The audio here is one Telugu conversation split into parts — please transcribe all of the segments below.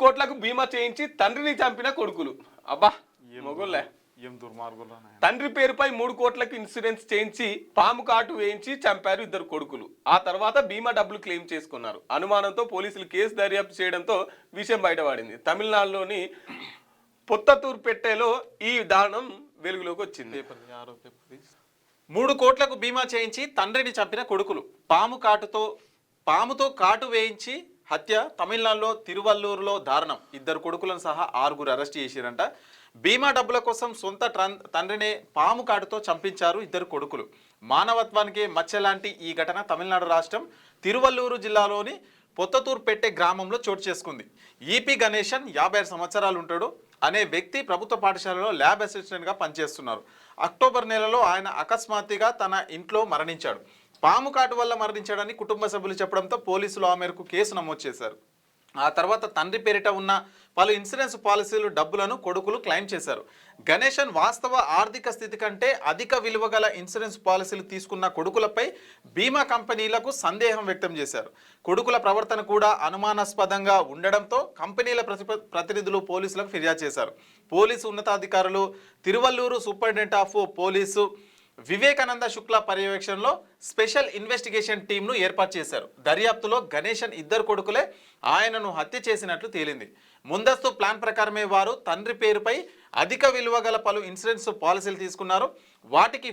కోట్లకు బీమా చేయించి తండ్రిని చంపిన కొడుకులు. అబ్బా మొగుళ్ళే ఏం దుర్మార్గులు. తండ్రి పేరుపై 3 కోట్లకు ఇన్సూరెన్స్ చేయించి పాము కాటు వేయించి చంపారు 2 కొడుకులు. ఆ తర్వాత బీమా డబ్బులు క్లెయిమ్ చేసుకున్నారు. అనుమానంతో పోలీసులు కేసు దర్యాప్తు చేయడంతో విషయం బయటపడింది. తమిళనాడులోని పొత్తతూర్పేటలో ఈ దారుణం వెలుగులోకి వచ్చింది. 3 కోట్లకు బీమా చేయించి తండ్రిని చంపిన కొడుకులు. పాముతో కాటు వేయించి హత్య. తమిళనాడులో తిరువల్లూరులో దారుణం. 2 కొడుకులను సహా 6 అరెస్ట్ చేశారంట. బీమా డబ్బుల కోసం సొంత తండ్రినే పాము కాటుతో చంపించారు 2 కొడుకులు. మానవత్వానికి మచ్చలాంటి ఈ ఘటన తమిళనాడు రాష్ట్రం తిరువల్లూరు జిల్లాలోని పొత్తతూర్పేటె గ్రామంలో చోటు చేసుకుంది. ఈపీ గణేశన్ 56 సంవత్సరాలు ఉంటాడు అనే వ్యక్తి ప్రభుత్వ పాఠశాలలో ల్యాబ్ అసిస్టెంట్గా పనిచేస్తున్నారు. అక్టోబర్ నెలలో ఆయన అకస్మాత్తుగా తన ఇంట్లో మరణించాడు. పాము కాటు వల్ల మరణించాడని కుటుంబ సభ్యులు చెప్పడంతో పోలీసులు ఆ మేరకు కేసు నమోదు చేశారు. ఆ తర్వాత తండ్రి పేరిట ఉన్న పలు ఇన్సూరెన్స్ పాలసీలు డబ్బులను కొడుకులు క్లెయిమ్ చేశారు. గణేశన్ వాస్తవ ఆర్థిక స్థితి కంటే అధిక విలువ గల ఇన్సూరెన్స్ పాలసీలు తీసుకున్న కొడుకులపై బీమా కంపెనీలకు సందేహం వ్యక్తం చేశారు. కొడుకుల ప్రవర్తన కూడా అనుమానాస్పదంగా ఉండడంతో కంపెనీల ప్రతినిధులు పోలీసులకు ఫిర్యాదు చేశారు. పోలీసు ఉన్నతాధికారులు Tiruvallur superintendent of police Vivekananda Shukla పర్యవేక్షణలో స్పెషల్ ఇన్వెస్టిగేషన్ టీంను ఏర్పాటు చేశారు. దర్యాప్తులో గణేశన్ 2 కొడుకులే ఆయనను హత్య చేసినట్లు తేలింది. ముందస్తు ప్లాన్ ప్రకారమే వారు తండ్రి పేరుపై అధిక విలువ గల పలు ఇన్సూరెన్స్ పాలసీలు తీసుకున్నారు. వారికి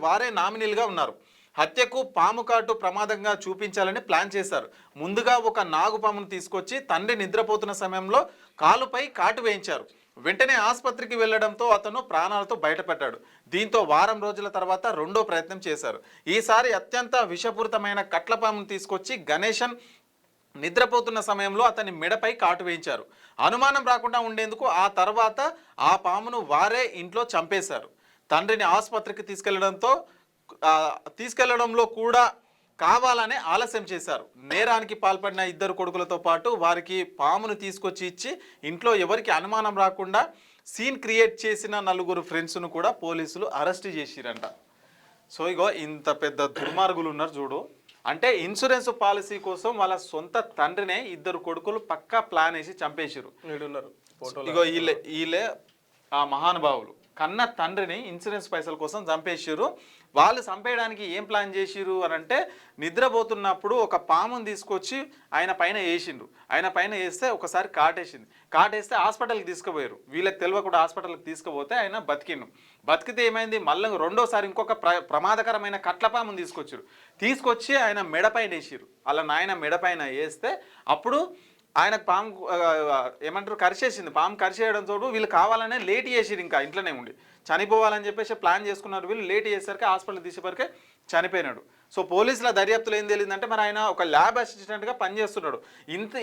వారే నామినీలుగా ఉన్నారు. హత్యకు పాము కాటు ప్రమాదంగా చూపించాలని ప్లాన్ చేశారు. ముందుగా ఒక నాగుపామును తీసుకొచ్చి తండ్రి నిద్రపోతున్న సమయంలో కాలుపై కాటు వేయించారు. వెంటనే ఆసుపత్రికి వెళ్లడంతో అతను ప్రాణాలతో బయటపడ్డాడు. దీంతో వారం రోజుల తర్వాత రెండో ప్రయత్నం చేశారు. ఈసారి అత్యంత విషపూరితమైన కట్లపామును తీసుకొచ్చి గణేశన్ నిద్రపోతున్న సమయంలో అతని మెడపై కాటు వేయించారు. అనుమానం రాకుండా ఉండేందుకు ఆ తర్వాత ఆ పామును వారే ఇంట్లో చంపేశారు. తండ్రిని ఆసుపత్రికి తీసుకెళ్లడంలో కూడా కావాలనే ఆలస్యం చేశారు. నేరానికి పాల్పడిన 2 కొడుకులతో పాటు వారికి పామును తీసుకొచ్చి ఇచ్చి ఇంట్లో ఎవరికి అనుమానం రాకుండా సీన్ క్రియేట్ చేసిన 4 ఫ్రెండ్స్ను కూడా పోలీసులు అరెస్ట్ చేసిరంట. సో ఇగో ఇంత పెద్ద దుర్మార్గులు ఉన్నారు చూడు. అంటే ఇన్సూరెన్స్ పాలసీ కోసం వాళ్ళ సొంత తండ్రినే 2 కొడుకులు పక్కా ప్లాన్ వేసి చంపేసిరు. ఇగో వీళ్ళే ఆ మహానుభావులు. కన్న తండ్రిని ఇన్సూరెన్స్ పైసల కోసం చంపేసిరు. వాళ్ళు చంపేయడానికి ఏం ప్లాన్ చేసిరు అని అంటే, నిద్రపోతున్నప్పుడు ఒక పాముని తీసుకొచ్చి ఆయన పైన వేసిండ్రు. ఆయన పైన వేస్తే ఒకసారి కాటేస్తే హాస్పిటల్కి తీసుకుపోయారు. వీళ్ళకి తెలియకుండా హాస్పిటల్కి తీసుకుపోతే ఆయన బతికితే ఏమైంది, మళ్ళీ రెండోసారి ఇంకొక ప్రమాదకరమైన కట్లపాముని తీసుకొచ్చి ఆయన మెడపైన వేసిరు. అలా నాయన మెడపైన వేస్తే అప్పుడు ఆయనకు పాము ఏమంటారు కరిచేసింది. పాము కరిచేయడంతో వీళ్ళు కావాలనే లేట్ చేసిరు. ఇంకా ఇంట్లోనే ఉండి చనిపోవాలని చెప్పేసి ప్లాన్ చేసుకున్నారు. వీళ్ళు లేట్ చేసేసరికి హాస్పిటల్ తీసేసరికి చనిపోయినాడు. సో పోలీసుల దర్యాప్తులో ఏం తెలియదంటే, మరి ఆయన ఒక ల్యాబ్ అసిస్టెంట్గా పనిచేస్తున్నాడు.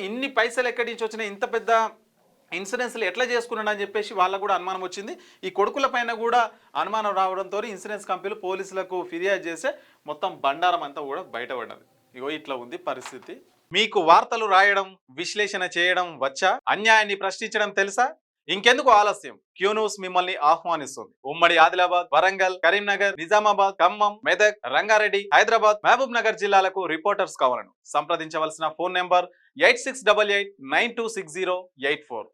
ఇన్ని పైసలు ఎక్కడి నుంచి వచ్చినా, ఇంత పెద్ద ఇన్సూరెన్స్లు ఎట్లా చేసుకున్నాడు అని చెప్పేసి వాళ్ళకు కూడా అనుమానం వచ్చింది. ఈ కొడుకుల పైన కూడా అనుమానం రావడంతో ఇన్సూరెన్స్ కంపెనీలు పోలీసులకు ఫిర్యాదు చేస్తే మొత్తం బండారం అంతా కూడా బయటపడ్డది. ఇగో ఇట్లా ఉంది పరిస్థితి. మీకు వార్తలు రాయడం, విశ్లేషణ చేయడం వచ్చా? అన్యాయాన్ని ప్రశ్నించడం తెలుసా? ఇంకెందుకు ఆలస్యం? క్యూ న్యూస్ మిమ్మల్ని ఆహ్వానిస్తుంది. ఉమ్మడి ఆదిలాబాద్, వరంగల్, కరీంనగర్, నిజామాబాద్, ఖమ్మం, మెదక్, రంగారెడ్డి, హైదరాబాద్, మహబూబ్ నగర్ జిల్లాలకు రిపోర్టర్స్ కావాలను సంప్రదించవలసిన ఫోన్ నెంబర్ 8688926084.